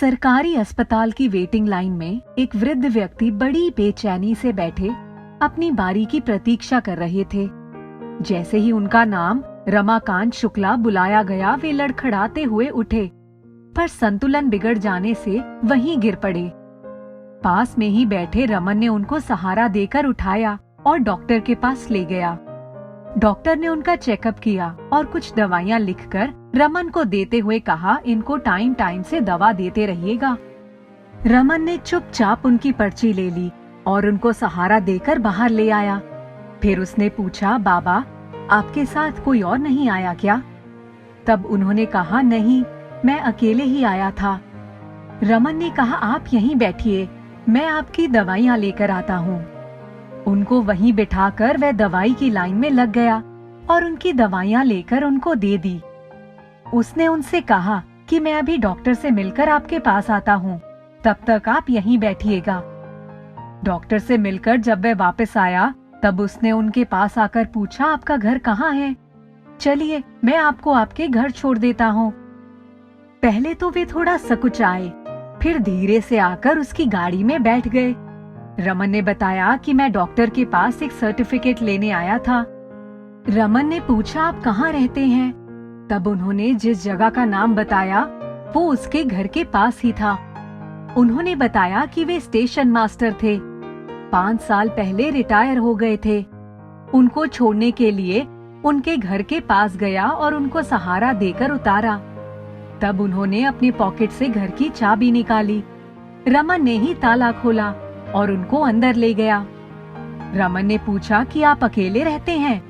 सरकारी अस्पताल की वेटिंग लाइन में एक वृद्ध व्यक्ति बड़ी बेचैनी से बैठे अपनी बारी की प्रतीक्षा कर रहे थे। जैसे ही उनका नाम रमाकांत शुक्ला बुलाया गया, वे लड़खड़ाते हुए उठे, पर संतुलन बिगड़ जाने से वहीं गिर पड़े। पास में ही बैठे रमन ने उनको सहारा देकर उठाया और डॉक्टर के पास ले गया। डॉक्टर ने उनका चेकअप किया और कुछ दवाइयां लिखकर रमन को देते हुए कहा, इनको टाइम टाइम से दवा देते रहिएगा। रमन ने चुपचाप उनकी पर्ची ले ली और उनको सहारा देकर बाहर ले आया। फिर उसने पूछा, बाबा आपके साथ कोई और नहीं आया क्या? तब उन्होंने कहा, नहीं, मैं अकेले ही आया था। रमन ने कहा, आप यहीं बैठिए, मैं आपकी दवाइयां लेकर आता हूँ। उनको वहीं बिठाकर वह दवाई की लाइन में लग गया और उनकी दवाइयां लेकर उनको दे दी। उसने उनसे कहा कि मैं अभी डॉक्टर से मिलकर आपके पास आता हूँ, तब तक आप यहीं बैठिएगा। डॉक्टर से मिलकर जब वह वापस आया, तब उसने उनके पास आकर पूछा, आपका घर कहाँ है? चलिए मैं आपको आपके घर छोड़ देता हूँ। पहले तो वे थोड़ा सकुचाए, फिर धीरे से आकर उसकी गाड़ी में बैठ गए। रमन ने बताया कि मैं डॉक्टर के पास एक सर्टिफिकेट लेने आया था। रमन ने पूछा, आप कहाँ रहते हैं? तब उन्होंने जिस जगह का नाम बताया वो उसके घर के पास ही था। उन्होंने बताया कि वे स्टेशन मास्टर थे, 5 साल पहले रिटायर हो गए थे। उनको छोड़ने के लिए उनके घर के पास गया और उनको सहारा देकर उतारा। तब उन्होंने अपनी पॉकेट से घर की चाबी निकाली। रमन ने ही ताला खोला और उनको अंदर ले गया। रमन ने पूछा कि आप अकेले रहते हैं?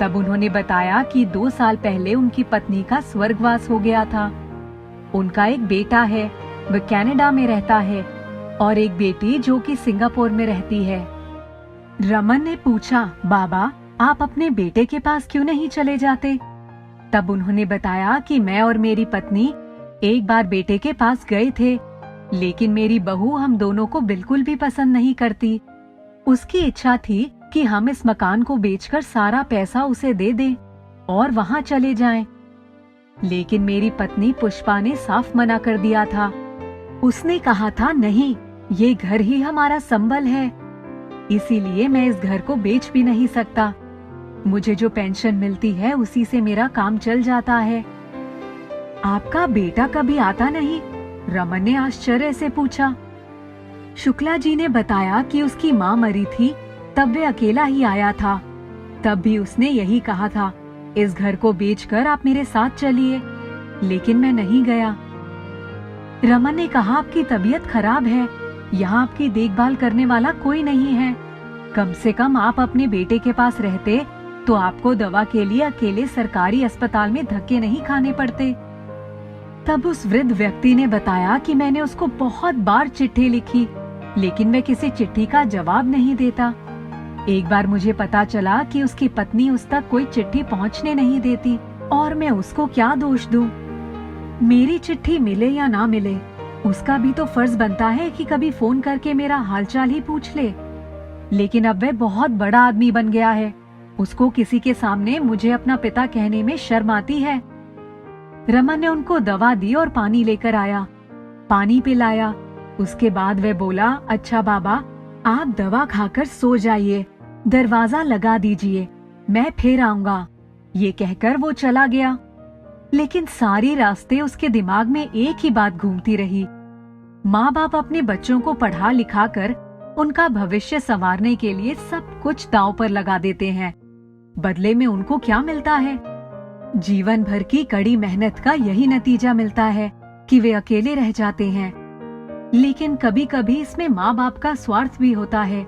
तब उन्होंने बताया कि 2 साल पहले उनकी पत्नी का स्वर्गवास हो गया था। उनका एक बेटा है, वह कनाडा में रहता है, और एक बेटी जो कि सिंगापुर में रहती है। रमन ने पूछा, बाबा आप अपने बेटे के पास क्यों नहीं चले जाते? तब उन्होंने बताया कि मैं और मेरी पत्नी एक बार बेटे के पास गए थे, लेकिन मेरी बहू हम दोनों को बिल्कुल भी पसंद नहीं करती। उसकी इच्छा थी कि हम इस मकान को बेचकर सारा पैसा उसे दे दें और वहां चले जाएं। लेकिन मेरी पत्नी पुष्पा ने साफ मना कर दिया था। उसने कहा था, नहीं, ये घर ही हमारा संबल है, इसीलिए मैं इस घर को बेच भी नहीं सकता। मुझे जो पेंशन मिलती है उसी से मेरा काम चल जाता है। आपका बेटा कभी आता नहीं? रमन ने आश्चर्य से पूछा। शुक्ला जी ने बताया कि उसकी माँ मरी थी, तब वे अकेला ही आया था। तब भी उसने यही कहा था, इस घर को बेचकर आप मेरे साथ चलिए, लेकिन मैं नहीं गया। रमन ने कहा, आपकी तबीयत खराब है, यहाँ आपकी देखभाल करने वाला कोई नहीं है। कम से कम आप अपने बेटे के पास रहते तो आपको दवा के लिए अकेले सरकारी अस्पताल में धक्के नहीं खाने पड़ते। तब उस वृद्ध व्यक्ति ने बताया कि मैंने उसको बहुत बार चिट्ठी लिखी, लेकिन वह किसी चिट्ठी का जवाब नहीं देता। एक बार मुझे पता चला कि उसकी पत्नी उस तक कोई चिट्ठी पहुंचने नहीं देती, और मैं उसको क्या दोष दूं? मेरी चिट्ठी मिले या ना मिले, उसका भी तो फर्ज बनता है कि कभी फोन करके मेरा हालचाल ही पूछ ले। लेकिन अब वह बहुत बड़ा आदमी बन गया है, उसको किसी के सामने मुझे अपना पिता कहने में शर्म आती है। रमन ने उनको दवा दी और पानी लेकर आया, पानी पिलाया। उसके बाद वह बोला, अच्छा बाबा आप दवा खाकर सो जाइए, दरवाजा लगा दीजिए, मैं फिर आऊंगा। ये कहकर वो चला गया। लेकिन सारी रास्ते उसके दिमाग में एक ही बात घूमती रही, माँ बाप अपने बच्चों को पढ़ा लिखा कर उनका भविष्य संवारने के लिए सब कुछ दांव पर लगा देते हैं, बदले में उनको क्या मिलता है? जीवन भर की कड़ी मेहनत का यही नतीजा मिलता है कि वे अकेले रह जाते हैं। लेकिन कभी कभी इसमें माँ बाप का स्वार्थ भी होता है।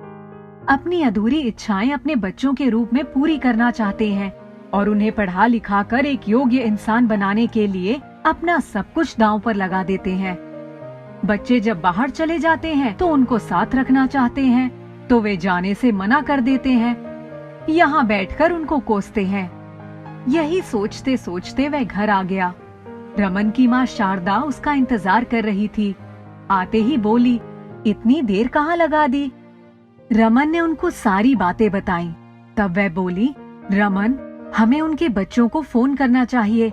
अपनी अधूरी इच्छाएं अपने बच्चों के रूप में पूरी करना चाहते हैं और उन्हें पढ़ा लिखा कर एक योग्य इंसान बनाने के लिए अपना सब कुछ दांव पर लगा देते हैं। बच्चे जब बाहर चले जाते हैं तो उनको साथ रखना चाहते हैं, तो वे जाने से मना कर देते हैं, यहाँ बैठकर उनको कोसते हैं। यही सोचते सोचते वह घर आ गया। रमन की माँ शारदा उसका इंतजार कर रही थी। आते ही बोली, इतनी देर कहाँ लगा दी? रमन ने उनको सारी बातें बताई। तब वह बोली, रमन हमें उनके बच्चों को 'फोन करना चाहिए।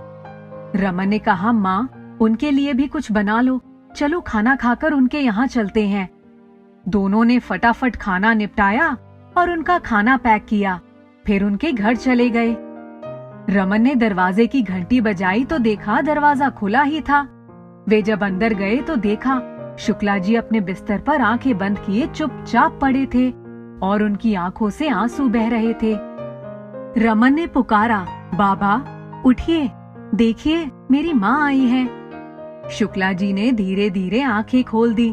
रमन ने कहा, माँ उनके लिए भी कुछ बना लो, चलो खाना खाकर उनके यहाँ चलते हैं। दोनों ने फटाफट खाना निपटाया और उनका खाना पैक किया, फिर उनके घर चले गए। रमन ने दरवाजे की घंटी बजाई तो देखा दरवाजा खुला ही था। वे जब अंदर गए तो देखा शुक्ला जी अपने बिस्तर पर आंखें बंद किए चुपचाप पड़े थे और उनकी आंखों से आंसू बह रहे थे। रमन ने पुकारा, बाबा उठिए, देखिए मेरी माँ आई है। शुक्ला जी ने धीरे धीरे आंखें खोल दी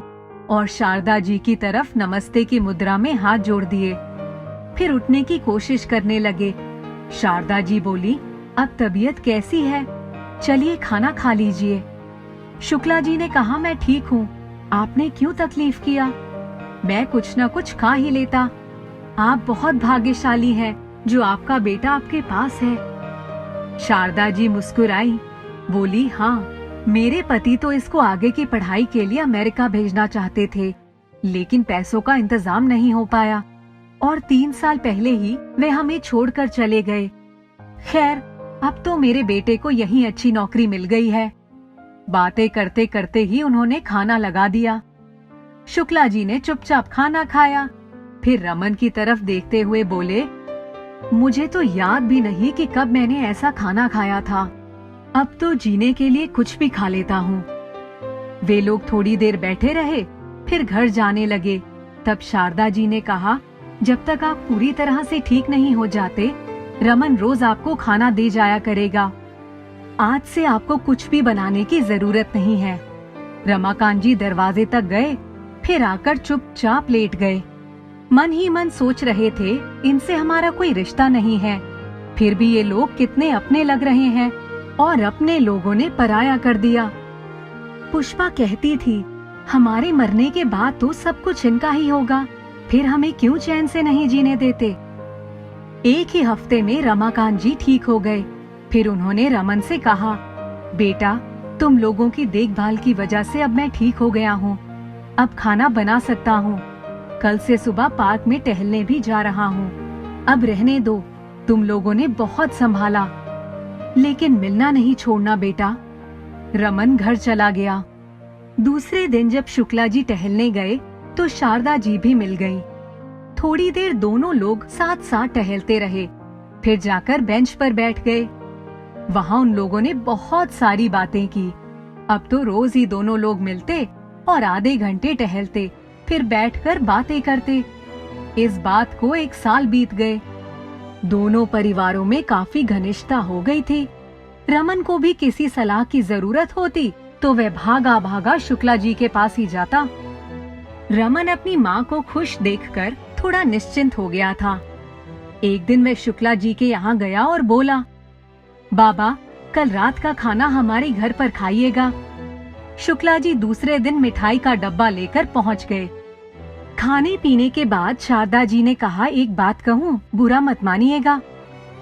और शारदा जी की तरफ नमस्ते की मुद्रा में हाथ जोड़ दिए। फिर उठने की कोशिश करने लगे। शारदा जी बोली, अब तबीयत कैसी है? चलिए खाना खा लीजिए। शुक्ला जी ने कहा, मैं ठीक हूँ, आपने क्यों तकलीफ किया? मैं कुछ न कुछ खा ही लेता। आप बहुत भाग्यशाली हैं जो आपका बेटा आपके पास है। शारदा जी मुस्कुराई, बोली, हाँ, मेरे पति तो इसको आगे की पढ़ाई के लिए अमेरिका भेजना चाहते थे, लेकिन पैसों का इंतजाम नहीं हो पाया और 3 साल पहले ही वे हमें छोड़कर चले गए। खैर, अब तो मेरे बेटे को यहीं अच्छी नौकरी मिल गई है। बातें करते करते ही उन्होंने खाना लगा दिया। शुक्ला जी ने चुपचाप खाना खाया, फिर रमन की तरफ देखते हुए बोले, मुझे तो याद भी नहीं कि कब मैंने ऐसा खाना खाया था। अब तो जीने के लिए कुछ भी खा लेता हूँ। वे लोग थोड़ी देर बैठे रहे, फिर घर जाने लगे। तब शारदा जी ने कहा, जब तक आप पूरी तरह से ठीक नहीं हो जाते, रमन रोज आपको खाना दे जाया करेगा। आज से आपको कुछ भी बनाने की जरूरत नहीं है। रमाकांत जी दरवाजे तक गए, फिर आकर चुपचाप लेट गए। मन ही मन सोच रहे थे, इनसे हमारा कोई रिश्ता नहीं है, फिर भी ये लोग कितने अपने लग रहे हैं और अपने लोगों ने पराया कर दिया। पुष्पा कहती थी, हमारे मरने के बाद तो सब कुछ इनका ही होगा, फिर हमें क्यों चैन से नहीं जीने देते। एक ही हफ्ते में रमाकांत जी ठीक हो गए। फिर उन्होंने रमन से कहा, बेटा, तुम लोगों की देखभाल की वजह से अब मैं ठीक हो गया हूँ। अब खाना बना सकता हूँ। कल से सुबह पार्क में टहलने भी जा रहा हूँ। अब रहने दो, तुम लोगों ने बहुत संभाला, लेकिन मिलना नहीं छोड़ना बेटा। रमन घर चला गया। दूसरे दिन जब शुक्ला जी टहलने गए तो शारदा जी भी मिल गई। थोड़ी देर दोनों लोग साथ साथ टहलते रहे, फिर जाकर बेंच पर बैठ गए। वहाँ उन लोगों ने बहुत सारी बातें की। अब तो रोज ही दोनों लोग मिलते और आधे घंटे टहलते, फिर बैठकर बातें करते। इस बात को 1 साल बीत गए। दोनों परिवारों में काफी घनिष्ठता हो गई थी। रमन को भी किसी सलाह की जरूरत होती तो वह भागा भागा शुक्ला जी के पास ही जाता। रमन अपनी माँ को खुश देखकर थोड़ा निश्चिंत हो गया था। एक दिन वह शुक्ला जी के यहाँ गया और बोला, बाबा, कल रात का खाना हमारे घर पर खाइएगा। शुक्ला जी दूसरे दिन मिठाई का डब्बा लेकर पहुँच गए। खाने पीने के बाद शारदा जी ने कहा, एक बात कहूँ, बुरा मत मानिएगा।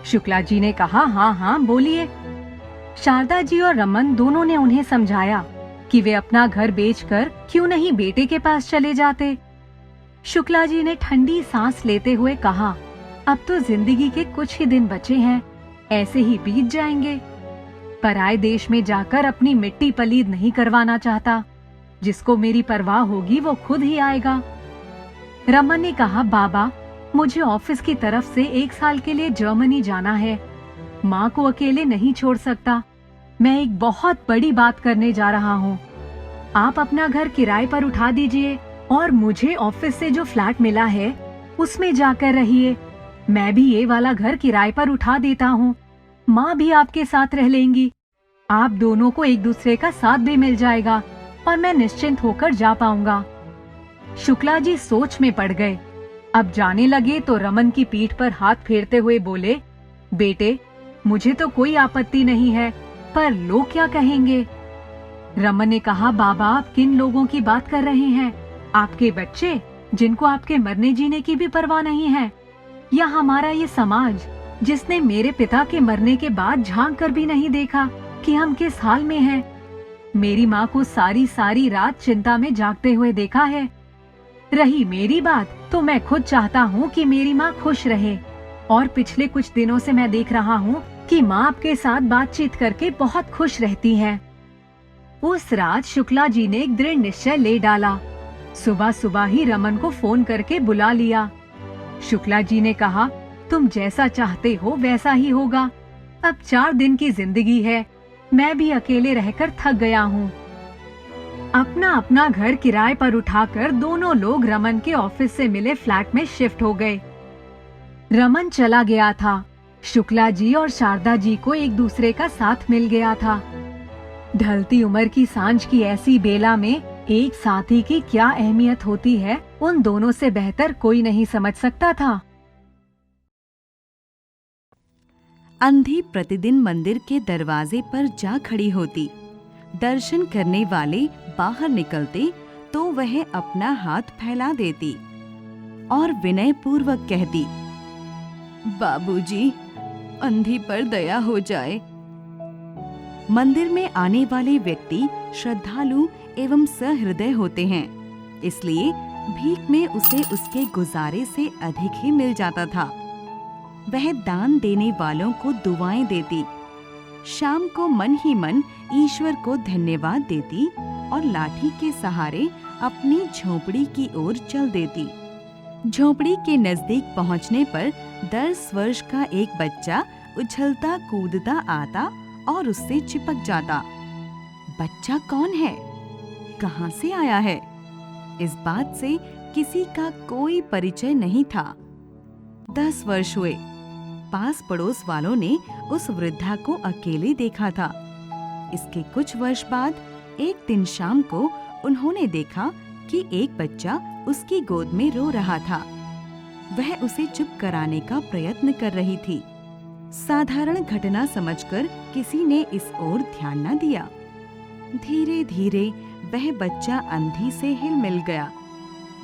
शुक्ला जी ने कहा, हाँ हाँ बोलिए। शारदा जी और रमन दोनों ने उन्हें समझाया कि वे अपना घर बेचकर क्यों नहीं बेटे के पास चले जाते। शुक्ला जी ने ठंडी सांस लेते हुए कहा, अब तो जिंदगी के कुछ ही दिन बचे हैं, ऐसे ही बीत जाएंगे। पराये देश में जाकर अपनी मिट्टी पलीद नहीं करवाना चाहता। जिसको मेरी परवाह होगी वो खुद ही आएगा। रमन ने कहा, बाबा, मुझे ऑफिस की तरफ से 1 साल के लिए जर्मनी जाना है। माँ को अकेले नहीं छोड़ सकता। मैं एक बहुत बड़ी बात करने जा रहा हूँ। आप अपना घर किराए पर उठा दीजिए और मुझे ऑफिस से जो फ्लैट मिला है उसमें जाकर रहिए। मैं भी ये वाला घर किराए पर उठा देता हूँ। माँ भी आपके साथ रह लेंगी। आप दोनों को एक दूसरे का साथ भी मिल जाएगा और मैं निश्चिंत होकर जा पाऊंगा। शुक्ला जी सोच में पड़ गए। अब जाने लगे तो रमन की पीठ पर हाथ फेरते हुए बोले, बेटे, मुझे तो कोई आपत्ति नहीं है, पर लोग क्या कहेंगे? रमन ने कहा, बाबा, आप किन लोगों की बात कर रहे हैं? आपके बच्चे, जिनको आपके मरने जीने की भी परवाह नहीं है, या हमारा ये समाज, जिसने मेरे पिता के मरने के बाद झांक कर भी नहीं देखा कि हम किस हाल में हैं? मेरी माँ को सारी सारी रात चिंता में जागते हुए देखा है। रही मेरी बात, तो मैं खुद चाहता हूँ कि मेरी माँ खुश रहे, और पिछले कुछ दिनों से मैं देख रहा हूँ कि माँ आपके साथ बातचीत करके बहुत खुश रहती हैं। उस रात शुक्ला जी ने एक दृढ़ निश्चय ले डाला। सुबह सुबह ही रमन को फोन करके बुला लिया। शुक्ला जी ने कहा, तुम जैसा चाहते हो वैसा ही होगा। अब 4 दिन की जिंदगी है, मैं भी अकेले रहकर थक गया हूँ। अपना अपना घर किराए पर उठाकर दोनों लोग रमन के ऑफिस से मिले फ्लैट में शिफ्ट हो गए। रमन चला गया था। शुक्ला जी और शारदा जी को एक दूसरे का साथ मिल गया था। ढलती उम्र की सांझ की ऐसी बेला में एक साथी की क्या अहमियत होती है, उन दोनों से बेहतर कोई नहीं समझ सकता था। अंधी प्रतिदिन मंदिर के दरवाजे पर जा खड़ी होती। दर्शन करने वाले बाहर निकलते तो वह अपना हाथ फैला देती और विनय पूर्वक कहती, बाबूजी, अंधी पर दया हो जाए। मंदिर में आने वाले व्यक्ति श्रद्धालु एवं सहृदय होते हैं, इसलिए भीख में उसे उसके गुजारे से अधिक ही मिल जाता था। वह दान देने वालों को दुआएं देती, शाम को मन ही मन ईश्वर को धन्यवाद देती और लाठी के सहारे अपनी झोपड़ी की ओर चल देती। झोपड़ी के नजदीक पहुंचने पर 10 वर्ष का एक बच्चा उछलता कूदता आता और उससे चिपक जाता। बच्चा कौन है, कहां से आया है, इस बात से किसी का कोई परिचय नहीं था। 10 वर्ष हुए। पास पड़ोस वालों ने उस वृद्धा को अकेले देखा था। इसके कुछ वर्ष बाद एक दिन शाम को उन्होंने देखा कि एक बच्चा उसकी गोद में रो रहा था। वह उसे चुप कराने का प्रयत्न कर रही थी। साधारण घटना समझकर किसी ने इस ओर ध्यान न दिया। धीरे धीरे वह बच्चा अंधी से हिल मिल गया।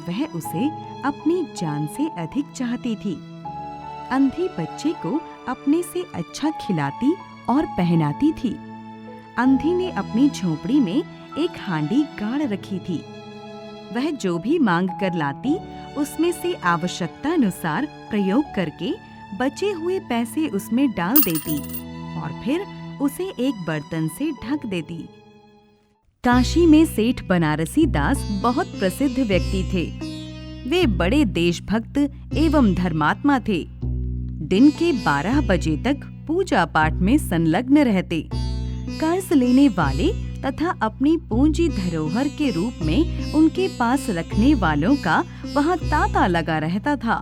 वह उसे अपनी जान से अधिक चाहती थी। अंधी बच्चे को अपने से अच्छा खिलाती और पहनाती थी। अंधी ने अपनी झोपड़ी में एक हांडी गाड़ रखी थी। वह जो भी मांग कर लाती उसमें से आवश्यकता अनुसार प्रयोग करके बचे हुए पैसे उसमें डाल देती और फिर उसे एक बर्तन से ढक देती। काशी में सेठ बनारसी दास बहुत प्रसिद्ध व्यक्ति थे। वे बड़े देशभक्त एवं धर्मात्मा थे। दिन के 12 बजे तक पूजा पाठ में संलग्न रहते। कर्ज लेने वाले तथा अपनी पूंजी धरोहर के रूप में उनके पास रखने वालों का वहाँ तांता लगा रहता था।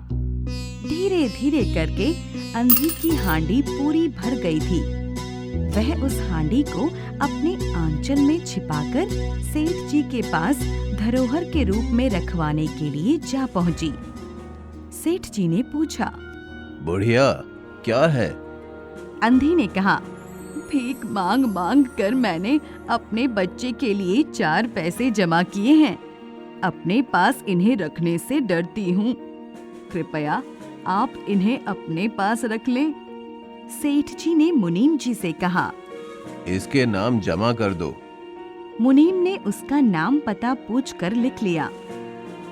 धीरे धीरे करके अंधी की हांडी पूरी भर गई थी। वह उस हांडी को अपने आंचल में छिपाकर सेठ जी के पास धरोहर के रूप में रखवाने के लिए जा पहुंची। सेठ जी ने पूछा, बुढ़िया, क्या है? अंधी ने कहा, भीख मांग मांग कर मैंने अपने बच्चे के लिए 4 पैसे जमा किए हैं। अपने पास इन्हें रखने से डरती हूँ। कृपया आप इन्हें अपने पास रख लें। सेठ जी ने मुनीम जी से कहा, इसके नाम जमा कर दो। मुनीम ने उसका नाम पता पूछकर लिख लिया।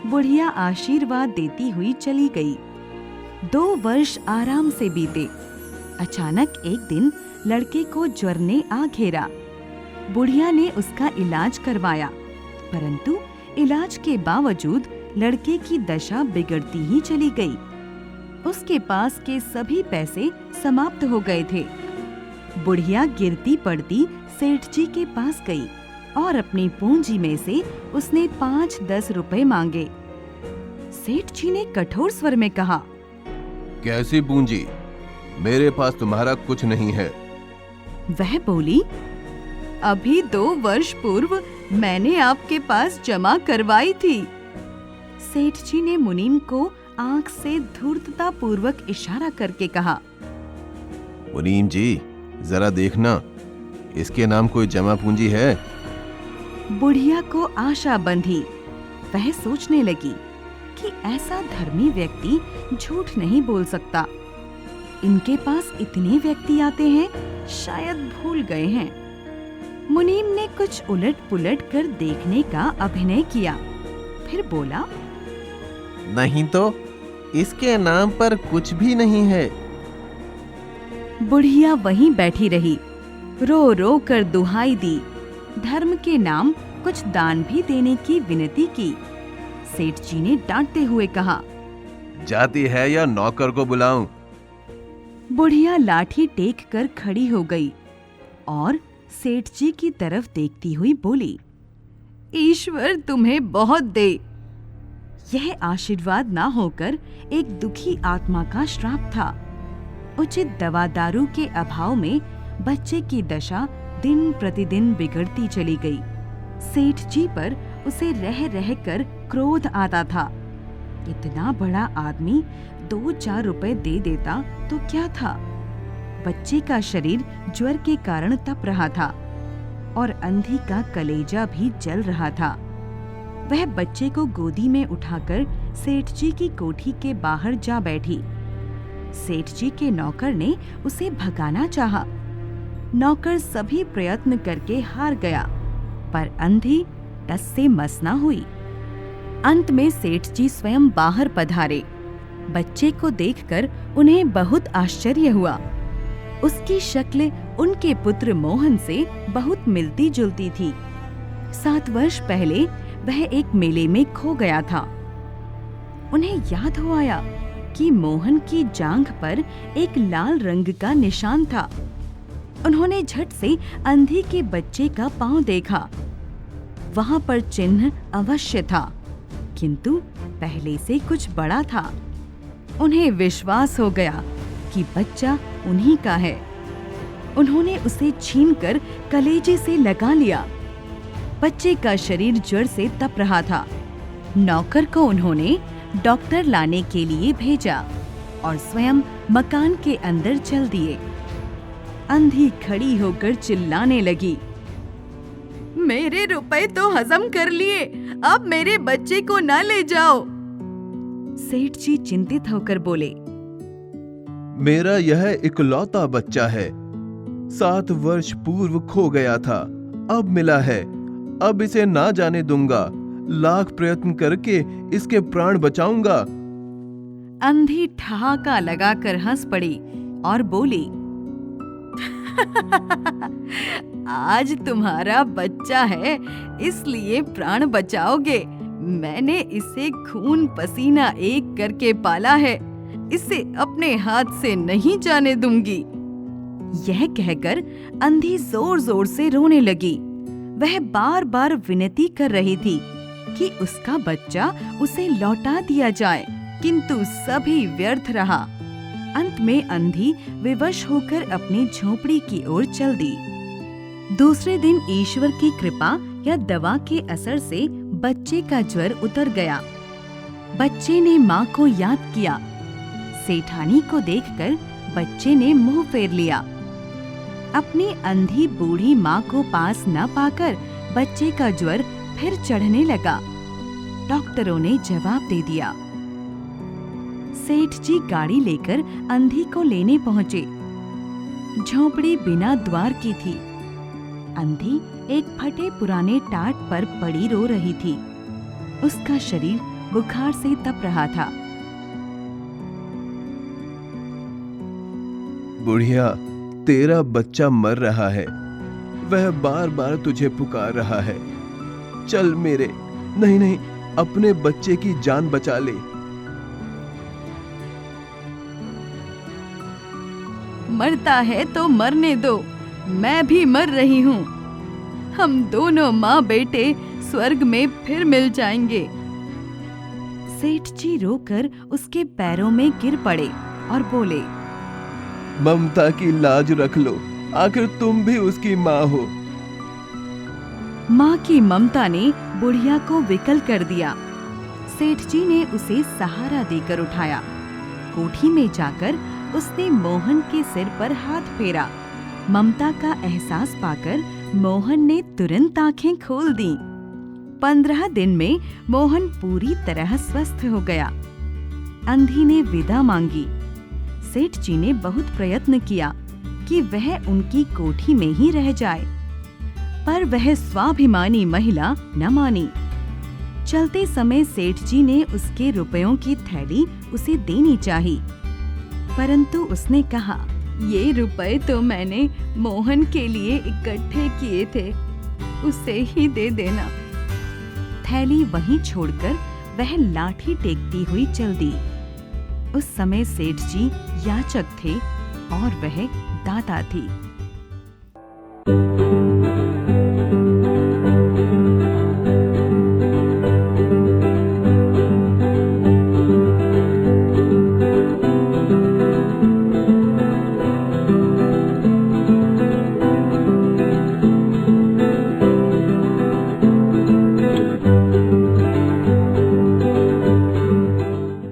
बुढ़िया आशीर्वाद देती हुई चली गई। 2 वर्ष आराम से बीते। अचानक एक दिन लड़के को ज्वर ने आ घेरा। बुढ़िया ने उसका इलाज करवाया, परंतु इलाज के बावजूद लड़के की दशा बिगड़ती ही चली गई। उसके पास के सभी पैसे समाप्त हो गए थे। बुढ़िया गिरती पड़ती सेठ जी के पास गई और अपनी पूंजी में से उसने 5-10 रुपए मांगे। सेठ जी ने कठोर स्वर में कहा, कैसी पूंजी? मेरे पास तुम्हारा कुछ नहीं है। वह बोली, अभी 2 वर्ष पूर्व मैंने आपके पास जमा करवाई थी। सेठ जी ने मुनीम को आंख से धूर्तता पूर्वक इशारा करके कहा, मुनीम जी, जरा देखना, इसके नाम कोई जमा पूंजी है? बुढ़िया को आशा बंधी। वह सोचने लगी कि ऐसा धर्मी व्यक्ति झूठ नहीं बोल सकता। इनके पास इतने व्यक्ति आते हैं, शायद भूल गए हैं। मुनीम ने कुछ उलट पुलट कर देखने का अभिनय किया, फिर बोला, नहीं तो इसके नाम पर कुछ भी नहीं है। बुढ़िया वहीं बैठी रही, रो रो कर दुहाई दी, धर्म के नाम कुछ दान भी देने की विनती की। सेठ जी ने डांटते हुए कहा, जाती है या नौकर को बुलाऊं? बुढ़िया लाठी टेक कर खड़ी हो गई और सेठ जी की तरफ देखती हुई बोली, ईश्वर तुम्हें बहुत दे। यह आशीर्वाद ना होकर एक दुखी आत्मा का श्राप था। उचित दवा दारू के अभाव में बच्चे की दशा दिन प्रतिदिन बिगड़ती चली गई। सेठ जी पर उसे रह रह कर क्रोध आता था। इतना बड़ा आदमी 2-4 रुपए दे देता तो क्या था। बच्चे का शरीर ज्वर के कारण तप रहा था और अंधी का कलेजा भी जल रहा था। वह बच्चे को गोदी में उठाकर सेठ जी की कोठी के बाहर जा बैठी। सेठ जी के नौकर ने उसे भगाना चाहा। नौकर सभी प्रयत्न करके हार गया, पर अंधी टस से मस न हुई। अंत में सेठ जी स्वयं बाहर पधारे। बच्चे को देखकर उन्हें बहुत आश्चर्य हुआ। उसकी शक्ल उनके पुत्र मोहन से बहुत मिलती जुलती थी। 7 वर्ष पहले वह एक मेले में खो गया था। उन्हें याद हो आया कि मोहन की जांघ पर एक लाल रंग का निशान था। उन्होंने झट से अंधी के बच्चे का पांव देखा। वहां पर चिन्ह अवश्य था, किंतु पहले से कुछ बड़ा था। उन्हें विश्वास हो गया कि बच्चा उन्हीं का है। उन्होंने उसे छीनकर कलेजे से लगा लिया। बच्चे का शरीर ज्वर से तप रहा था। नौकर को उन्होंने डॉक्टर लाने के लिए भेजा और स्वयं मकान के अंदर चल दिए। अंधी खड़ी होकर चिल्लाने लगी, मेरे रुपए तो हजम कर लिए, अब मेरे बच्चे को न ले जाओ। सेठ जी चिंतित होकर बोले, मेरा यह इकलौता बच्चा है। 7 वर्ष पूर्व खो गया था, अब मिला है। अब इसे ना जाने दूंगा। लाख प्रयत्न करके इसके प्राण बचाऊंगा। अंधी ठहाका लगाकर हंस पड़ी और बोली, आज तुम्हारा बच्चा है, इसलिए प्राण बचाओगे। मैंने इसे खून पसीना एक करके पाला है, इसे अपने हाथ से नहीं जाने दूंगी। यह कहकर अंधी जोर जोर से रोने लगी। वह बार बार विनती कर रही थी कि उसका बच्चा उसे लौटा दिया जाए, किंतु सभी व्यर्थ रहा। अंत में अंधी विवश होकर अपनी झोपड़ी की ओर चल दी। दूसरे दिन ईश्वर की कृपा या दवा के असर से बच्चे का ज्वर उतर गया। बच्चे ने माँ को याद किया। सेठानी को देखकर बच्चे ने मुंह फेर लिया। अपनी अंधी बूढ़ी माँ को पास न पाकर बच्चे का ज्वर फिर चढ़ने लगा। डॉक्टरों ने जवाब दे दिया। सेठ जी गाड़ी लेकर अंधी को लेने पहुँचे। झोपड़ी बिना द्वार की थी। अंधी एक फटे पुराने टाट पर पड़ी रो रही थी। उसका शरीर बुखार से तप रहा था। बुढ़िया, तेरा बच्चा मर रहा है। वह बार बार तुझे पुकार रहा है। चल मेरे, नहीं नहीं, अपने बच्चे की जान बचा ले। मरता है तो मरने दो, मैं भी मर रही हूँ। हम दोनों माँ बेटे स्वर्ग में फिर मिल जाएंगे। सेठ जी रोकर उसके पैरों में गिर पड़े और बोले, ममता की लाज रख लो, आखिर तुम भी उसकी माँ हो। माँ की ममता ने बुढ़िया को विकल कर दिया। सेठ जी ने उसे सहारा देकर उठाया। कोठी में जाकर उसने मोहन के सिर पर हाथ फेरा। ममता का एहसास पाकर मोहन ने तुरंत आंखें खोल दी। 15 दिन में मोहन पूरी तरह स्वस्थ हो गया। अंधी ने विदा मांगी। सेठ जी ने बहुत प्रयत्न किया कि वह उनकी कोठी में ही रह जाए, पर वह स्वाभिमानी महिला न मानी। चलते समय सेठ जी ने उसके रुपयों की थैली उसे देनी चाहिए, परंतु उसने कहा, ये रुपए तो मैंने मोहन के लिए इकट्ठे किए थे। उसे ही दे देना। थैली वहीं छोड़कर वह लाठी टेकती हुई चल दी। उस समय सेठ जी याचक थे और वह दाता थी।